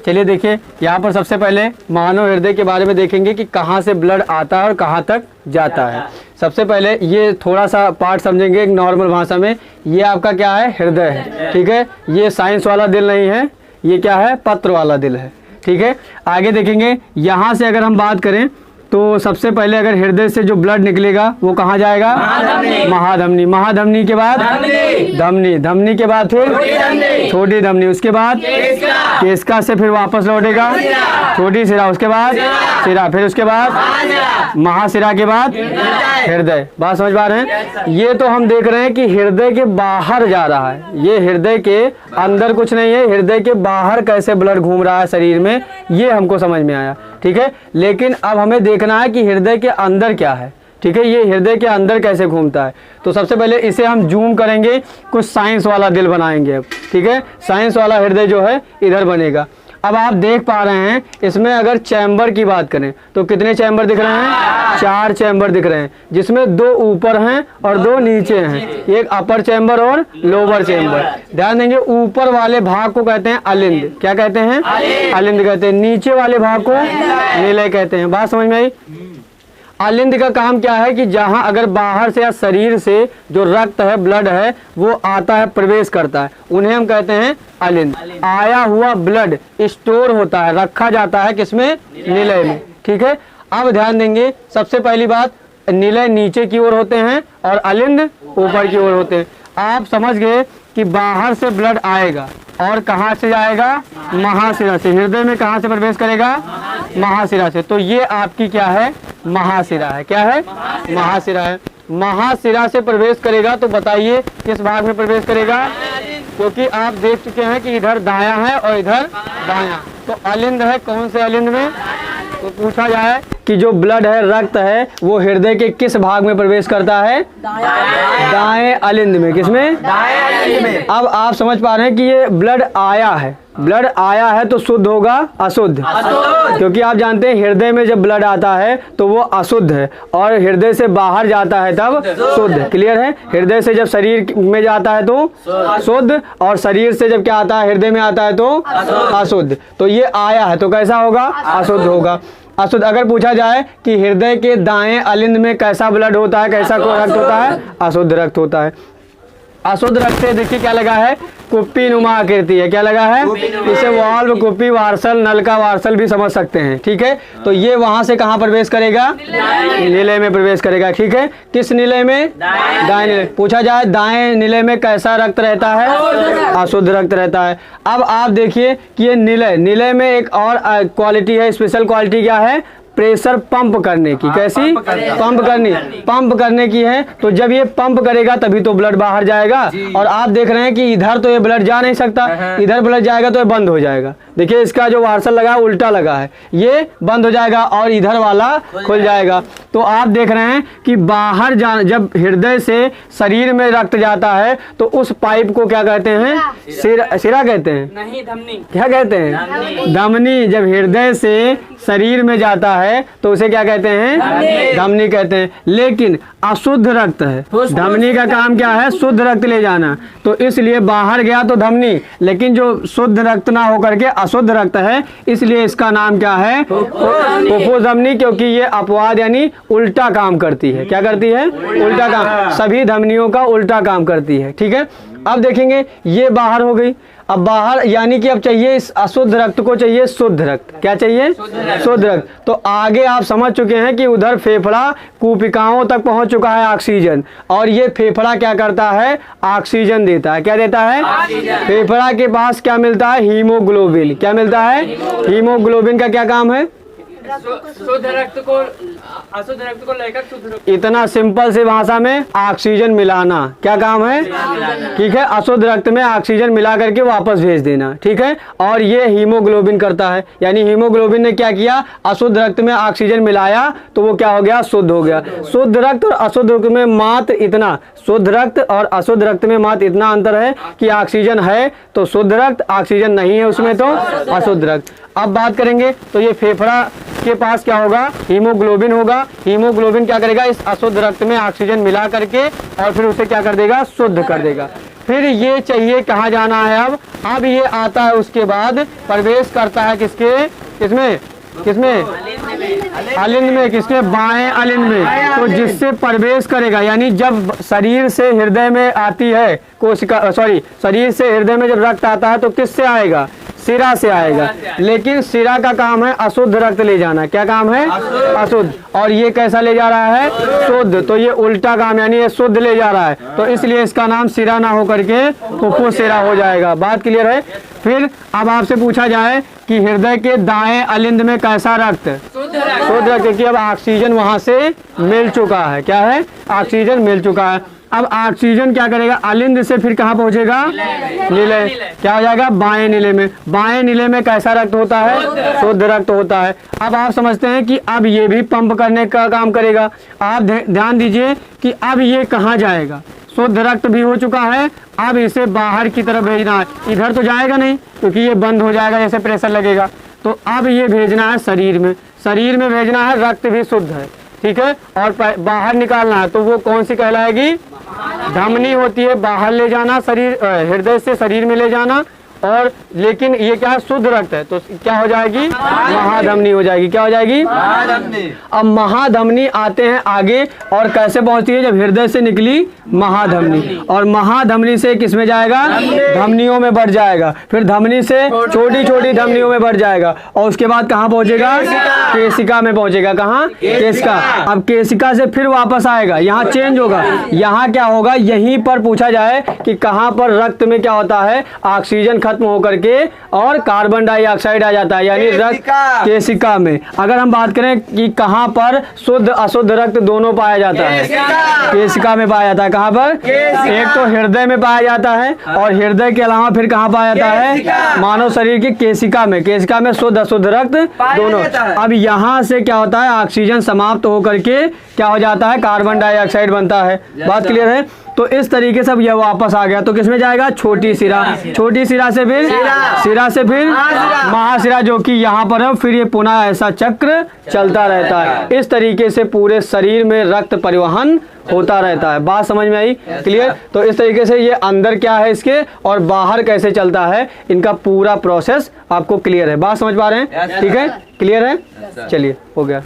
चलिए देखिए, यहाँ पर सबसे पहले मानव हृदय के बारे में देखेंगे कि कहाँ से ब्लड आता है और कहाँ तक जाता है। सबसे पहले ये थोड़ा सा पार्ट समझेंगे एक नॉर्मल भाषा में। ये आपका क्या है? हृदय है, ठीक है। ये साइंस वाला दिल नहीं है, ये क्या है? पत्र वाला दिल है, ठीक है। आगे देखेंगे, यहाँ से अगर हम बात करें तो सबसे पहले अगर हृदय से जो ब्लड निकलेगा वो कहाँ जाएगा? महाधमनी। महाधमनी के बाद धमनी, धमनी के बाद फिर छोटी धमनी, उसके बाद केशिका से फिर वापस लौटेगा छोटी सिरा, उसके बाद सिरा, फिर उसके बाद महासिरा के बाद हृदय। बात समझ पा रहे हैं? ये तो हम देख रहे हैं कि हृदय के बाहर जा रहा है, ये हृदय के अंदर कुछ नहीं है। हृदय के बाहर कैसे ब्लड घूम रहा है शरीर में, ये हमको समझ में आया, ठीक है। लेकिन अब हमें देखना है कि हृदय के अंदर क्या है, ठीक है। ये हृदय के अंदर कैसे घूमता है, तो सबसे पहले इसे हम जूम करेंगे, कुछ साइंस वाला दिल बनाएंगे अब, ठीक है। साइंस वाला हृदय जो है इधर बनेगा। अब आप देख पा रहे हैं इसमें अगर चैम्बर की बात करें तो कितने चैम्बर दिख रहे हैं? 4 चैम्बर दिख रहे हैं, जिसमें 2 ऊपर हैं और 2 नीचे हैं, एक अपर चैम्बर और लोअर चैम्बर। ध्यान देंगे, ऊपर वाले भाग को कहते हैं अलिंद। क्या कहते हैं? अलिंद कहते हैं। नीचे वाले भाग को निलय कहते हैं। बात समझ में आई? अलिंद का काम क्या है कि जहां अगर बाहर से या शरीर से जो रक्त है, ब्लड है, वो आता है, प्रवेश करता है, उन्हें हम कहते हैं अलिंद। आया हुआ ब्लड स्टोर होता है, रखा जाता है किसमें? निलय में, ठीक है। अब ध्यान देंगे, सबसे पहली बात, निलय नीचे की ओर होते हैं और अलिंद ऊपर की ओर होते हैं। आप समझ गए कि बाहर से ब्लड आएगा और कहाँ से जाएगा? महाशिरा से। हृदय में कहाँ से प्रवेश करेगा? महाशिरा से। तो ये आपकी क्या है? महाशिरा है। क्या है? महाशिरा है। महाशिरा से प्रवेश करेगा तो बताइए किस भाग में प्रवेश करेगा? क्योंकि आप देख चुके हैं कि इधर दायां है और इधर बायां, तो अलिंद है। कौन से अलिंद में? तो पूछा जाए कि जो ब्लड है, रक्त है, वो हृदय के किस भाग में प्रवेश करता है? दाएं अलिंद में। किसमें? दाएं अलिंद में। अब आप समझ पा रहे हैं कि ये ब्लड आया है, ब्लड आया है तो शुद्ध होगा अशुद्ध? क्योंकि आप जानते हैं हृदय में जब ब्लड आता है तो वो अशुद्ध है और हृदय से बाहर जाता है तब शुद्ध। क्लियर है? हृदय से जब शरीर में जाता है तो शुद्ध, और शरीर से जब क्या आता है? हृदय में आता है तो अशुद्ध। तो ये आया है तो कैसा होगा? अशुद्ध होगा। अशुद्ध। अगर पूछा जाए कि हृदय के दाएं अलिंद में कैसा ब्लड होता है, कैसा रक्त होता है? अशुद्ध रक्त होता है। अशुद्ध रक्त से देखिए क्या लगा है? कुप्पी नुमा आकृति है। क्या लगा है? इसे वाल्व, कुप्पी, वार्सल, नल का वार्सल भी समझ सकते हैं, ठीक है। तो ये वहां से कहाँ प्रवेश करेगा? निलय में प्रवेश करेगा, ठीक है। किस निलय में? दाएं निलय। पूछा जाए दाएं निलय में कैसा रक्त रहता है? अशुद्ध रक्त रहता है। अब आप देखिए कि ये निलय में एक और क्वालिटी है, स्पेशल क्वालिटी क्या है? प्रेशर पंप करने की। कैसी? पंप करने की है। तो जब ये पंप करेगा तभी तो ब्लड बाहर जाएगा। और आप देख रहे हैं कि इधर तो ये ब्लड जा नहीं सकता, इधर ब्लड जाएगा तो ये बंद हो जाएगा। देखिए इसका जो वार्सल लगा है उल्टा लगा है, ये बंद हो जाएगा और इधर वाला खुल जाएगा। तो आप देख रहे हैं कि बाहर जब हृदय से शरीर में रक्त जाता है तो उस पाइप को क्या कहते हैं? सिरा कहते हैं? नहीं, धमनी। क्या कहते हैं? धमनी। जब हृदय से शरीर में जाता है तो उसे क्या कहते हैं? धमनी कहते हैं। लेकिन अशुद्ध रक्त है, धमनी का काम क्या है? शुद्ध रक्त ले जाना। तो इसलिए बाहर गया तो धमनी, लेकिन जो शुद्ध रक्त ना होकर के अशुद्ध रक्त है, इसलिए इसका नाम क्या है? फुफ्फुस धमनी। क्योंकि ये अपवाद यानी उल्टा काम करती है। क्या करती है? उल्टा काम। सभी धमनियों का उल्टा काम करती है, ठीक है। अब देखेंगे ये बाहर हो गई। अब बाहर यानी कि अब चाहिए इस अशुद्ध रक्त को चाहिए शुद्ध रक्त। क्या चाहिए? शुद्ध रक्त। तो आगे आप समझ चुके हैं कि उधर फेफड़ा कूपिकाओं तक पहुंच चुका है ऑक्सीजन, और ये फेफड़ा क्या करता है? ऑक्सीजन देता है। क्या देता है? फेफड़ा के पास क्या मिलता है? हीमोग्लोबिन। क्या मिलता है? हीमोग्लोबिन का क्या काम है? शुद्ध रक्त को अशुद्ध रक्त को लेकर शुद्ध रक्त। इतना सिंपल से भाषा में ऑक्सीजन मिलाना क्या काम है? ठीक है, अशुद्ध रक्त में ऑक्सीजन मिला करके वापस भेज देना, ठीक है। और ये हीमोग्लोबिन करता है, यानी हीमोग्लोबिन ने क्या किया? अशुद्ध रक्त में ऑक्सीजन मिलाया तो वो क्या हो गया? शुद्ध हो गया। शुद्ध रक्त और अशुद्ध रक्त में मात्र इतना, शुद्ध रक्त और अशुद्ध रक्त में मात्र इतना अंतर है कि ऑक्सीजन है तो शुद्ध रक्त, ऑक्सीजन नहीं है उसमें तो अशुद्ध रक्त। अब बात करेंगे तो ये फेफड़ा के पास क्या होगा? हीमोग्लोबिन होगा। हीमोग्लोबिन क्या करेगा? इस अशुद्ध रक्त में ऑक्सीजन मिला करके और फिर उसे क्या कर देगा? शुद्ध कर देगा। फिर ये चाहिए कहाँ जाना है अब ये आता है, उसके बाद प्रवेश करता है किसमें अलिंद में, किसके बाएं अलिंद में। तो जिससे प्रवेश करेगा, यानी जब शरीर से हृदय में आती है कोशिका, शरीर से हृदय में जब रक्त आता है तो किससे आएगा, सिरा से आएगा। लेकिन सिरा का काम है अशुद्ध रक्त ले जाना। क्या काम है, अशुद्ध। और ये कैसा ले जा रहा है, शुद्ध। तो ये उल्टा काम, यानी ये शुद्ध ले जा रहा है, तो इसलिए इसका नाम सिरा ना होकर के फुफ्फुस सिरा हो जाएगा। बात क्लियर है। फिर अब आपसे पूछा जाए कि हृदय के दाएं अलिंद में कैसा रक्त, शुद्ध रक्त, क्योंकि अब ऑक्सीजन वहां से मिल चुका है। क्या है, ऑक्सीजन मिल चुका है। अब ऑक्सीजन क्या करेगा, अलिंद से फिर कहाँ पहुंचेगा, नीले। क्या हो जाएगा, बाएं नीले में। बाएं नीले में कैसा रक्त होता है, शुद्ध रक्त होता है। अब आप समझते हैं कि अब ये भी पंप करने का काम करेगा। आप ध्यान दीजिए कि अब ये कहाँ जाएगा, शुद्ध रक्त भी हो चुका है, अब इसे बाहर की तरफ भेजना है। इधर तो जाएगा नहीं क्योंकि ये बंद हो जाएगा, जैसे प्रेशर लगेगा। तो अब ये भेजना है शरीर में, शरीर में भेजना है, रक्त भी शुद्ध है, ठीक है। और बाहर निकालना है, तो वो कौन सी कहलाएगी, धमनी होती है। बाहर ले जाना, शरीर हृदय से शरीर में ले जाना। और लेकिन ये क्या है, शुद्ध रक्त है, तो क्या हो जाएगी, महाधमनी हो जाएगी। क्या हो जाएगी, महाधमनी। अब महाधमनी आते हैं आगे, और कैसे पहुंचती है, जब हृदय से निकली महाधमनी, और महाधमनी से किस में जाएगा, धमनियों में बढ़ जाएगा। फिर धमनी से छोटी छोटी धमनियों में बढ़ जाएगा, और उसके बाद कहाँ पहुंचेगा, केशिका में पहुंचेगा। कहाँ, केशिका। अब केशिका से फिर वापस आएगा, यहाँ चेंज होगा। यहाँ क्या होगा, यहीं पर पूछा जाए कि कहाँ पर रक्त में क्या होता है, ऑक्सीजन खत्म होकर के और कार्बन डाइऑक्साइड आ जाता है, यानी रक्त केशिका में। अगर हम बात करें कि कहाँ पर शुद्ध अशुद्ध रक्त दोनों पाया जाता है, केशिका में पाया जाता है। कहाँ पर, एक तो हृदय में पाया जाता है, और हृदय के अलावा फिर कहाँ पाया जाता है, मानव शरीर की केशिका में। केशिका में शुद्ध अशुद्ध रक्त दोनों। अब यहाँ से क्या होता है, ऑक्सीजन समाप्त होकर के क्या हो जाता है, कार्बन डाइऑक्साइड बनता है। बात क्लियर है। तो इस तरीके से अब यह वापस आ गया, तो किसमें जाएगा, छोटी सिरा। छोटी सिरा से फिर सिरा से फिर महासिरा, जो कि यहाँ पर है। फिर ये पुनः ऐसा चक्र चलता रहता है। इस तरीके से पूरे शरीर में रक्त परिवहन होता रहता है। बात समझ में आई, क्लियर। तो इस तरीके से ये अंदर क्या है इसके, और बाहर कैसे चलता है, इनका पूरा प्रोसेस आपको क्लियर है। बात समझ पा रहे हैं, ठीक है, क्लियर है। चलिए, हो गया।